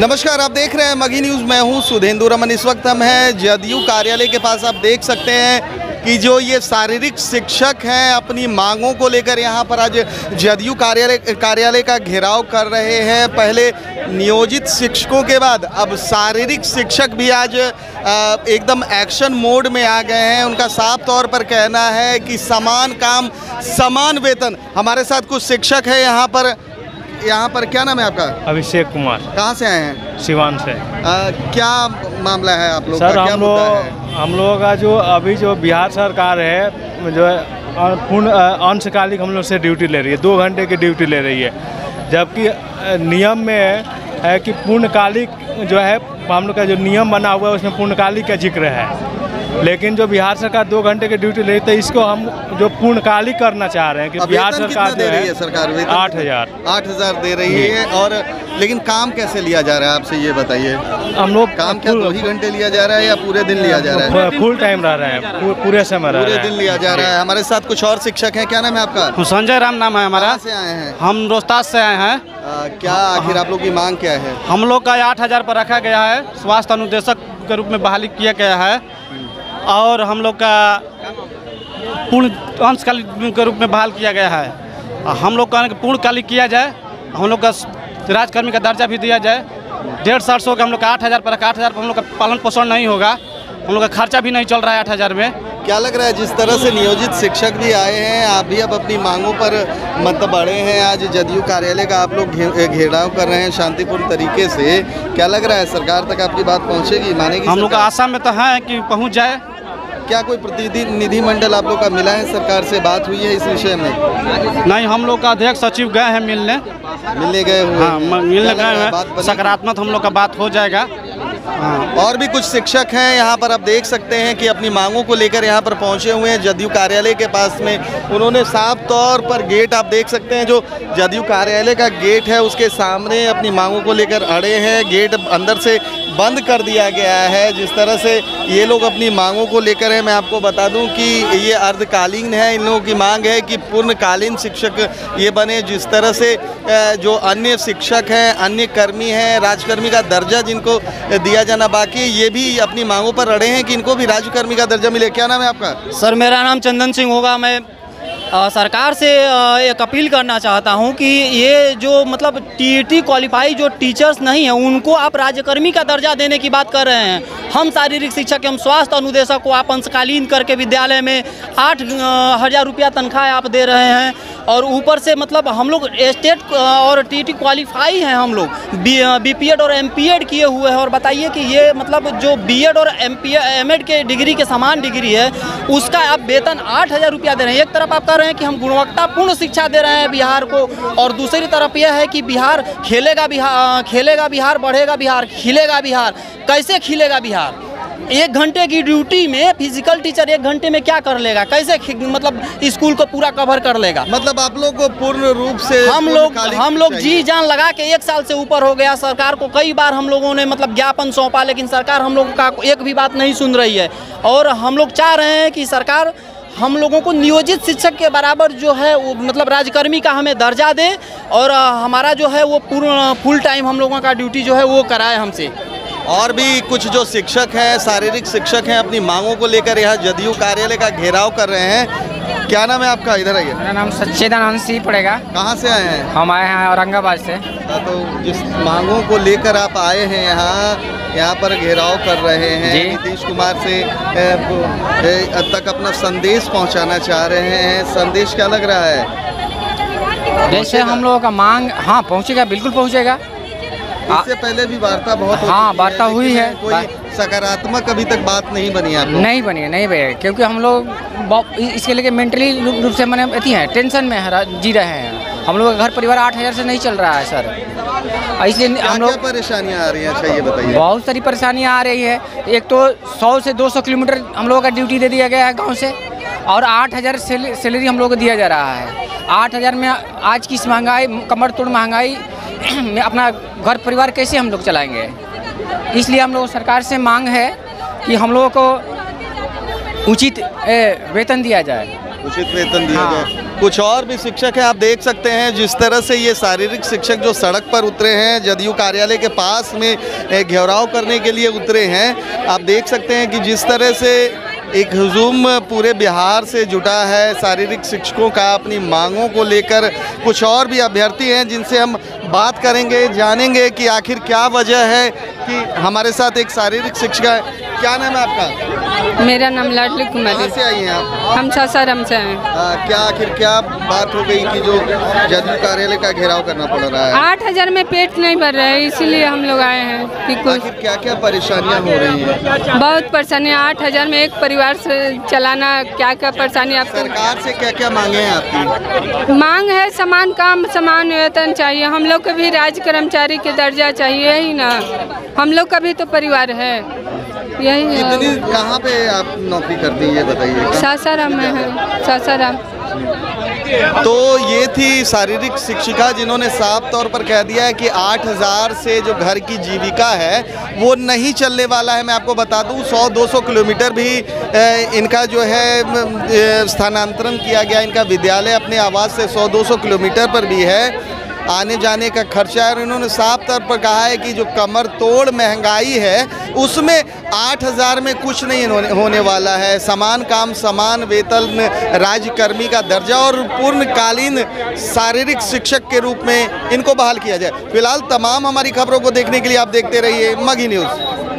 नमस्कार, आप देख रहे हैं मगही न्यूज़। मैं हूं सुधेंदु रमन। इस वक्त हम हैं जदयू कार्यालय के पास। आप देख सकते हैं कि जो ये शारीरिक शिक्षक हैं अपनी मांगों को लेकर यहाँ पर आज जदयू कार्यालय का घेराव कर रहे हैं। पहले नियोजित शिक्षकों के बाद अब शारीरिक शिक्षक भी आज एकदम एक्शन मोड में आ गए हैं। उनका साफ तौर पर कहना है कि समान काम समान वेतन। हमारे साथ कुछ शिक्षक है यहाँ पर। क्या नाम है आपका? अभिषेक कुमार। कहाँ से आए हैं? सिवान से। क्या मामला है आप लोग सर? का? क्या मुद्दा है? हम लोगों का जो बिहार सरकार है जो पूर्ण अंशकालिक हम लोग से ड्यूटी ले रही है, 2 घंटे की ड्यूटी ले रही है, जबकि नियम में है कि पूर्णकालिक जो है हम लोग का जो नियम बना हुआ है उसमें पूर्णकालिक का जिक्र है। लेकिन जो बिहार सरकार 2 घंटे की ड्यूटी ले रही है, इसको हम जो पूर्णकालिक करना चाह रहे हैं कि बिहार सरकार दे रही है सरकार 8,000 दे रही है। और लेकिन काम कैसे लिया जा रहा है आपसे ये बताइए। हम लोग काम क्या 2 ही घंटे लिया जा रहा है या पूरे दिन लिया जा रहा है? फुल टाइम रह रहे हैं, पूरे समय पूरे दिन लिया जा रहा है। हमारे साथ कुछ और शिक्षक हैं। क्या नाम है आपका? संजय राम नाम है हमारा। कहाँ से आए हैं? हम रोहतास से आए हैं। क्या आखिर आप लोग की मांग क्या है? हम लोग का 8,000 पर रखा गया है। स्वास्थ्य अनुदेशक के रूप में बहाली किया गया है और हम लोग का पूर्ण अंशकालिक के रूप में बहाल किया गया है। हम लोग का पूर्णकालिक किया जाए, हम लोग का राजकर्मी का दर्जा भी दिया जाए। 1.5 साल से होगा हम लोग का 8,000 पर रखा। 8,000 पर हम लोग का पालन पोषण नहीं होगा, हम लोग का खर्चा भी नहीं चल रहा है 8,000 में। क्या लग रहा है जिस तरह से नियोजित शिक्षक भी आए हैं, आप भी अब अपनी मांगों पर मत बढ़े हैं, आज जदयू कार्यालय का आप लोग घेराव कर रहे हैं शांतिपूर्ण तरीके से, क्या लग रहा है सरकार तक आपकी बात पहुंचेगी, मानेगी? हम लोग का आशा में तो है कि पहुंच जाए। क्या कोई प्रतिनिधि मंडल आप लोग का मिला है? सरकार से बात हुई है इस विषय में? नहीं, हम लोग का अध्यक्ष सचिव गए हैं मिलने गए हुए। हाँ, मिलने गए हैं। सकारात्मक हम लोग का बात हो जाएगा। हाँ। और भी कुछ शिक्षक हैं यहाँ पर। आप देख सकते हैं कि अपनी मांगों को लेकर यहाँ पर पहुँचे हुए हैं जदयू कार्यालय के पास में। उन्होंने साफ तौर पर गेट आप देख सकते हैं, जो जदयू कार्यालय का गेट है उसके सामने अपनी मांगों को लेकर अड़े हैं। गेट अंदर से बंद कर दिया गया है। जिस तरह से ये लोग अपनी मांगों को लेकर है, मैं आपको बता दूं कि ये अर्धकालीन है। इन लोगों की मांग है कि पूर्णकालीन शिक्षक ये बने। जिस तरह से जो अन्य शिक्षक हैं, अन्य कर्मी हैं, राजकर्मी का दर्जा जिनको दिया जाना बाकी, ये भी अपनी मांगों पर अड़े हैं कि इनको भी राजकर्मी का दर्जा मिले। क्या नाम है आपका? सर, मेरा नाम चंदन सिंह होगा। मैं सरकार से एक अपील करना चाहता हूं कि ये जो मतलब टीईटी क्वालिफाई जो टीचर्स नहीं हैं उनको आप राज्यकर्मी का दर्जा देने की बात कर रहे हैं। हम शारीरिक शिक्षक एवं स्वास्थ्य अनुदेशक को आप अंशकालीन करके विद्यालय में 8,000 रुपया तनख्वाह आप दे रहे हैं और ऊपर से मतलब हम लोग स्टेट और टीईटी क्वालिफाई हैं, हम लोग बीपीएड और एमपीएड किए हुए हैं। और बताइए कि ये मतलब जो बीएड और एमएड के डिग्री के समान डिग्री है उसका आप वेतन 8,000 रुपया दे रहे हैं। एक तरफ आप कह रहे हैं कि हम गुणवत्तापूर्ण शिक्षा दे रहे हैं बिहार को, और दूसरी तरफ यह है कि बिहार खेलेगा बिहार, बढ़ेगा बिहार, खिलेगा बिहार। कैसे खिलेगा बिहार? 1 घंटे की ड्यूटी में फिजिकल टीचर 1 घंटे में क्या कर लेगा? कैसे मतलब स्कूल को पूरा कवर कर लेगा? मतलब आप लोग को पूर्ण रूप से हम लोग जी जान लगा के 1 साल से ऊपर हो गया। सरकार को कई बार हम लोगों ने मतलब ज्ञापन सौंपा, लेकिन सरकार हम लोगों का एक भी बात नहीं सुन रही है। और हम लोग चाह रहे हैं कि सरकार हम लोगों को नियोजित शिक्षक के बराबर जो है वो मतलब राजकर्मी का हमें दर्जा दे और हमारा जो है वो पूर्ण फुल टाइम हम लोगों का ड्यूटी जो है वो कराए हमसे। और भी कुछ जो शिक्षक हैं, शारीरिक शिक्षक हैं, अपनी मांगों को लेकर यहाँ जदयू कार्यालय का घेराव कर रहे हैं। क्या नाम है आपका? इधर आइए। मेरा नाम सच्चिदानंद सिंह पड़ेगा। कहाँ से आए हैं? हम आए हैं औरंगाबाद से। तो जिस मांगों को लेकर आप आए हैं यहाँ पर घेराव कर रहे हैं, नीतीश कुमार से तक अपना संदेश पहुँचाना चाह रहे हैं। संदेश क्या लग रहा है? जैसे हम लोगों का मांग पहुँचेगा, बिल्कुल पहुँचेगा। इससे पहले भी वार्ता बहुत वार्ता हुई है। कोई सकारात्मक अभी तक बात नहीं बनी है? नहीं बनी, क्योंकि हम लोग इसके लेके मेंटली रूप से मैंने हैं, टेंशन में जी रहे हैं। हम लोग का घर परिवार 8,000 से नहीं चल रहा है सर, इसलिए हम लोग परेशानियाँ आ रही हैं। अच्छा ये बताइए। बहुत सारी परेशानियाँ आ रही है। एक तो 100 से 200 किलोमीटर हम लोगों का ड्यूटी दे दिया गया है गाँव से, और 8,000 सैलरी हम लोग को दिया जा रहा है। 8,000 में आज की इस महंगाई, कमर तोड़ महंगाई में अपना घर परिवार कैसे हम लोग चलाएंगे? इसलिए हम लोग सरकार से मांग है कि हम लोगों को उचित वेतन दिया जाए। उचित वेतन दिया जाए। कुछ और भी शिक्षक हैं, आप देख सकते हैं जिस तरह से ये शारीरिक शिक्षक जो सड़क पर उतरे हैं, जदयू कार्यालय के पास में घेराव करने के लिए उतरे हैं। आप देख सकते हैं कि जिस तरह से एक हुजूम पूरे बिहार से जुटा है शारीरिक शिक्षकों का अपनी मांगों को लेकर। कुछ और भी अभ्यर्थी हैं जिनसे हम बात करेंगे, जानेंगे कि आखिर क्या वजह है कि हमारे साथ एक शारीरिक शिक्षिका है। क्या नाम है आपका? मेरा नाम लाडली कुमारी। कहाँ से आई हैं आप? हम सासाराम से हैं। क्या आखिर क्या बात हो गई कि जो जदयू कार्यालय का घेराव करना पड़ रहा है? 8,000 में पेट नहीं भर रहा है, इसीलिए हम लोग आए हैं कि कुछ आखिर क्या क्या परेशानियां हो रही हैं? बहुत परेशानी। 8,000 में एक परिवार से चलाना, क्या क्या परेशानी आपको। सरकार से क्या क्या मांगे हैं आपकी? मांग है समान काम समान वेतन चाहिए। हम लोग को भी राज्य कर्मचारी के दर्जा चाहिए ही ना, हम लोग का भी तो परिवार है। यही है। कहाँ पे आप नौकरी करती हैं ये बताइए? सासाराम में है, सासाराम। तो ये थी शारीरिक शिक्षिका जिन्होंने साफ तौर पर कह दिया है कि 8,000 से जो घर की जीविका है वो नहीं चलने वाला है। मैं आपको बता दूं 100-200 किलोमीटर भी इनका जो है स्थानांतरण किया गया। इनका विद्यालय अपने आवास से 100-200 किलोमीटर पर भी है, आने जाने का खर्चा है। और इन्होंने साफ तौर पर कहा है कि जो कमर तोड़ महंगाई है उसमें 8,000 में कुछ नहीं होने वाला है। समान काम समान वेतन, राज्यकर्मी का दर्जा और पूर्णकालीन शारीरिक शिक्षक के रूप में इनको बहाल किया जाए। फिलहाल तमाम हमारी खबरों को देखने के लिए आप देखते रहिए मगही न्यूज़।